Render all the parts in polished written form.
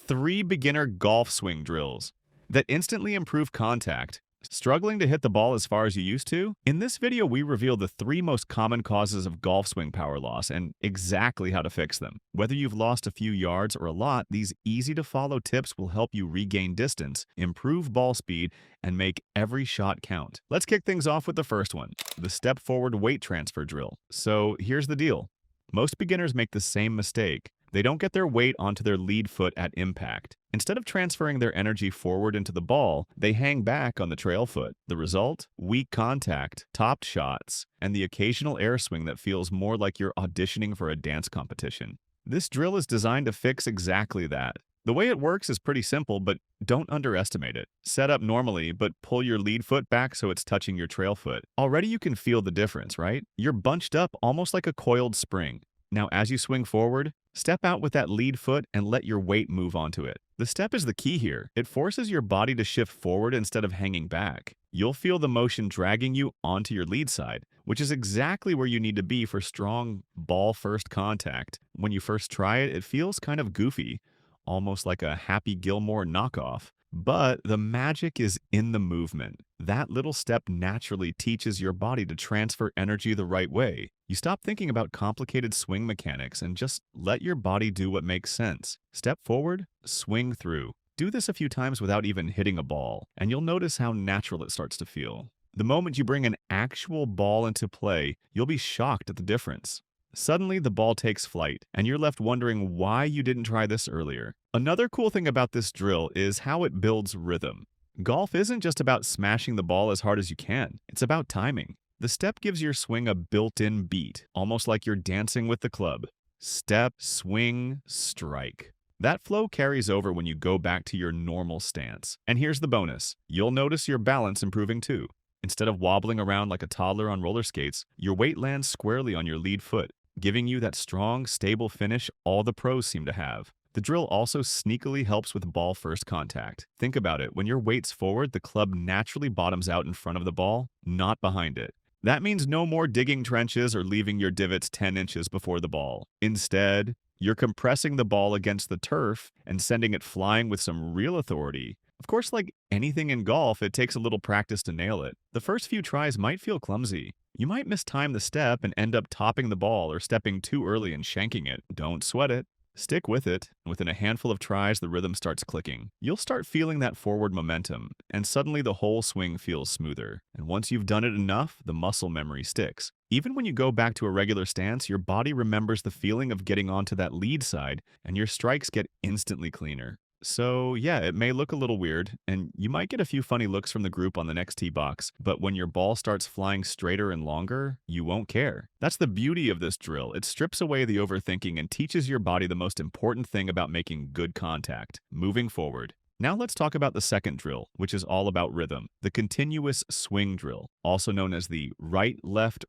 3 beginner golf swing drills that instantly improve contact. Struggling to hit the ball as far as you used to? In this video, we reveal the 3 most common causes of golf swing power loss and exactly how to fix them. Whether you've lost a few yards or a lot, these easy-to-follow tips will help you regain distance, improve ball speed, and make every shot count. Let's kick things off with the first one, the step forward weight transfer drill. So here's the deal. Most beginners make the same mistake. They don't get their weight onto their lead foot at impact. Instead of transferring their energy forward into the ball, they hang back on the trail foot. The result? Weak contact, topped shots, and the occasional air swing that feels more like you're auditioning for a dance competition. This drill is designed to fix exactly that. The way it works is pretty simple, but don't underestimate it. Set up normally, but pull your lead foot back so it's touching your trail foot. Already you can feel the difference, right? You're bunched up almost like a coiled spring. Now, as you swing forward, step out with that lead foot and let your weight move onto it. The step is the key here. It forces your body to shift forward instead of hanging back. You'll feel the motion dragging you onto your lead side, which is exactly where you need to be for strong ball-first contact. When you first try it, it feels kind of goofy, almost like a Happy Gilmore knockoff. But the magic is in the movement. That little step naturally teaches your body to transfer energy the right way. You stop thinking about complicated swing mechanics and just let your body do what makes sense. Step forward, swing through. Do this a few times without even hitting a ball, and you'll notice how natural it starts to feel. The moment you bring an actual ball into play, you'll be shocked at the difference. Suddenly, the ball takes flight, and you're left wondering why you didn't try this earlier. Another cool thing about this drill is how it builds rhythm. Golf isn't just about smashing the ball as hard as you can. It's about timing. The step gives your swing a built-in beat, almost like you're dancing with the club. Step, swing, strike. That flow carries over when you go back to your normal stance. And here's the bonus. You'll notice your balance improving too. Instead of wobbling around like a toddler on roller skates, your weight lands squarely on your lead foot, giving you that strong, stable finish all the pros seem to have. The drill also sneakily helps with ball-first contact. Think about it. When your weight's forward, the club naturally bottoms out in front of the ball, not behind it. That means no more digging trenches or leaving your divots 10 inches before the ball. Instead, you're compressing the ball against the turf and sending it flying with some real authority. Of course, like anything in golf, it takes a little practice to nail it. The first few tries might feel clumsy. You might mistime the step and end up topping the ball or stepping too early and shanking it. Don't sweat it. Stick with it. Within a handful of tries, the rhythm starts clicking. You'll start feeling that forward momentum, and suddenly the whole swing feels smoother. And once you've done it enough, the muscle memory sticks. Even when you go back to a regular stance, your body remembers the feeling of getting onto that lead side, and your strikes get instantly cleaner. So yeah, it may look a little weird, and you might get a few funny looks from the group on the next tee box, but when your ball starts flying straighter and longer, you won't care. That's the beauty of this drill. It strips away the overthinking and teaches your body the most important thing about making good contact, moving forward. Now let's talk about the second drill, which is all about rhythm, the continuous swing drill, also known as the right, left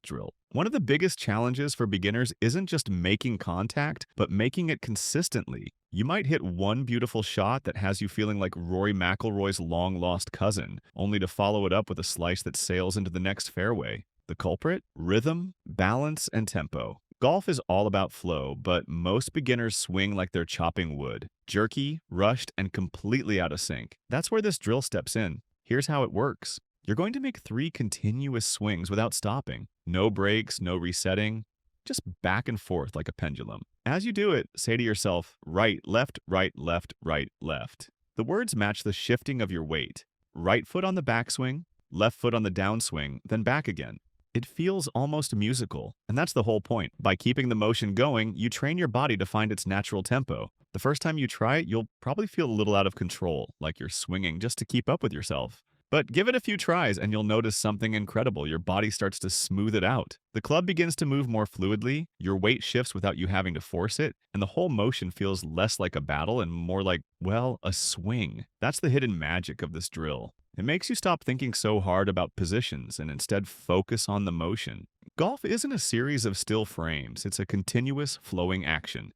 drill. One of the biggest challenges for beginners isn't just making contact, but making it consistently. You might hit one beautiful shot that has you feeling like Rory McIlroy's long-lost cousin, only to follow it up with a slice that sails into the next fairway. The culprit? Rhythm, balance, and tempo. Golf is all about flow, but most beginners swing like they're chopping wood. Jerky, rushed, and completely out of sync. That's where this drill steps in. Here's how it works. You're going to make 3 continuous swings without stopping. No breaks, no resetting. Just back and forth like a pendulum. As you do it, say to yourself, right, left, right, left, right, left. The words match the shifting of your weight. Right foot on the backswing, left foot on the downswing, then back again. It feels almost musical, and that's the whole point. By keeping the motion going, you train your body to find its natural tempo. The first time you try it, you'll probably feel a little out of control, like you're swinging just to keep up with yourself. But give it a few tries and you'll notice something incredible. Your body starts to smooth it out. The club begins to move more fluidly, your weight shifts without you having to force it, and the whole motion feels less like a battle and more like, well, a swing. That's the hidden magic of this drill. It makes you stop thinking so hard about positions and instead focus on the motion. Golf isn't a series of still frames, it's a continuous flowing action.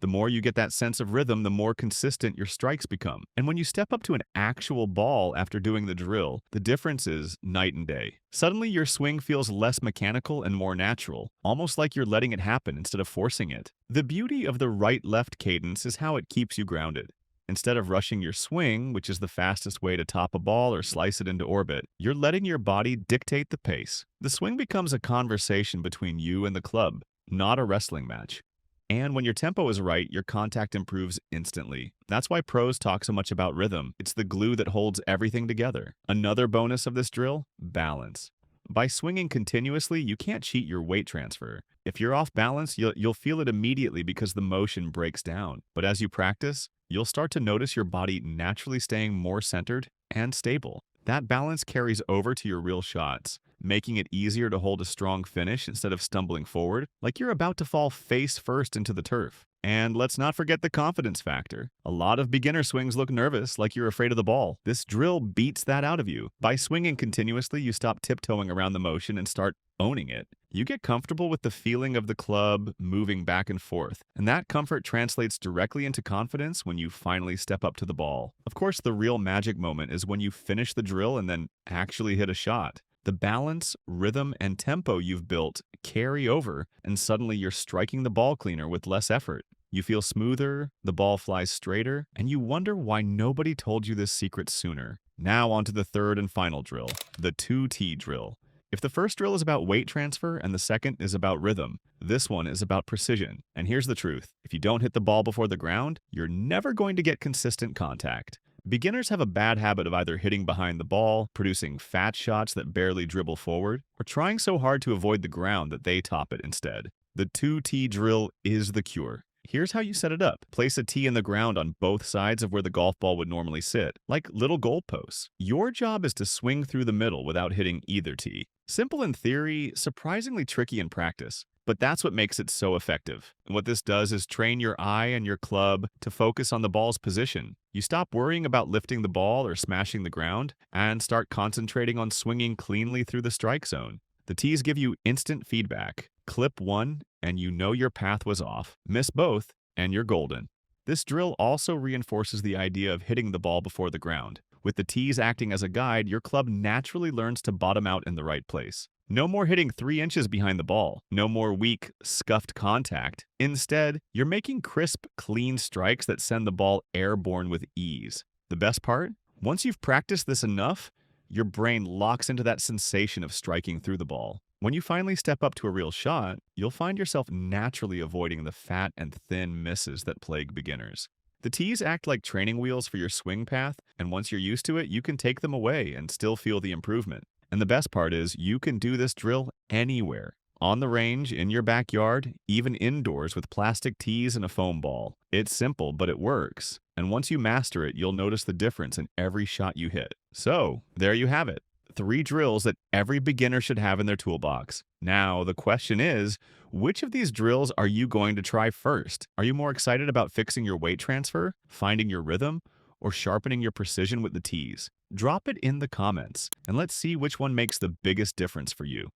The more you get that sense of rhythm, the more consistent your strikes become. And when you step up to an actual ball after doing the drill, the difference is night and day. Suddenly, your swing feels less mechanical and more natural, almost like you're letting it happen instead of forcing it. The beauty of the right-left cadence is how it keeps you grounded. Instead of rushing your swing, which is the fastest way to top a ball or slice it into orbit, you're letting your body dictate the pace. The swing becomes a conversation between you and the club, not a wrestling match. And when your tempo is right, your contact improves instantly. That's why pros talk so much about rhythm. It's the glue that holds everything together. Another bonus of this drill: balance. By swinging continuously, you can't cheat your weight transfer. If you're off balance, you'll feel it immediately because the motion breaks down. But as you practice, you'll start to notice your body naturally staying more centered and stable. That balance carries over to your real shots, making it easier to hold a strong finish instead of stumbling forward, like you're about to fall face first into the turf. And let's not forget the confidence factor. A lot of beginner swings look nervous, like you're afraid of the ball. This drill beats that out of you. By swinging continuously, you stop tiptoeing around the motion and start owning it. You get comfortable with the feeling of the club moving back and forth, and that comfort translates directly into confidence when you finally step up to the ball. Of course, the real magic moment is when you finish the drill and then actually hit a shot. The balance, rhythm, and tempo you've built carry over, and suddenly you're striking the ball cleaner with less effort. You feel smoother, the ball flies straighter, and you wonder why nobody told you this secret sooner. Now onto the third and final drill, the 2T drill. If the first drill is about weight transfer and the second is about rhythm, this one is about precision. And here's the truth: if you don't hit the ball before the ground, you're never going to get consistent contact. Beginners have a bad habit of either hitting behind the ball, producing fat shots that barely dribble forward, or trying so hard to avoid the ground that they top it instead. The 2T drill is the cure. Here's how you set it up. Place a tee in the ground on both sides of where the golf ball would normally sit, like little goalposts. Your job is to swing through the middle without hitting either tee. Simple in theory, surprisingly tricky in practice. But that's what makes it so effective. And what this does is train your eye and your club to focus on the ball's position. You stop worrying about lifting the ball or smashing the ground and start concentrating on swinging cleanly through the strike zone. The tees give you instant feedback. Clip one, and you know your path was off. Miss both, and you're golden. This drill also reinforces the idea of hitting the ball before the ground. With the tees acting as a guide, your club naturally learns to bottom out in the right place. No more hitting 3 inches behind the ball. No more weak, scuffed contact. Instead, you're making crisp, clean strikes that send the ball airborne with ease. The best part? Once you've practiced this enough, your brain locks into that sensation of striking through the ball. When you finally step up to a real shot, you'll find yourself naturally avoiding the fat and thin misses that plague beginners. The tees act like training wheels for your swing path, and once you're used to it, you can take them away and still feel the improvement. And the best part is, you can do this drill anywhere. On the range, in your backyard, even indoors with plastic tees and a foam ball. It's simple, but it works. And once you master it, you'll notice the difference in every shot you hit. So, there you have it. 3 drills that every beginner should have in their toolbox. Now, the question is, which of these drills are you going to try first? Are you more excited about fixing your weight transfer, finding your rhythm, or sharpening your precision with the tees? Drop it in the comments, and let's see which one makes the biggest difference for you.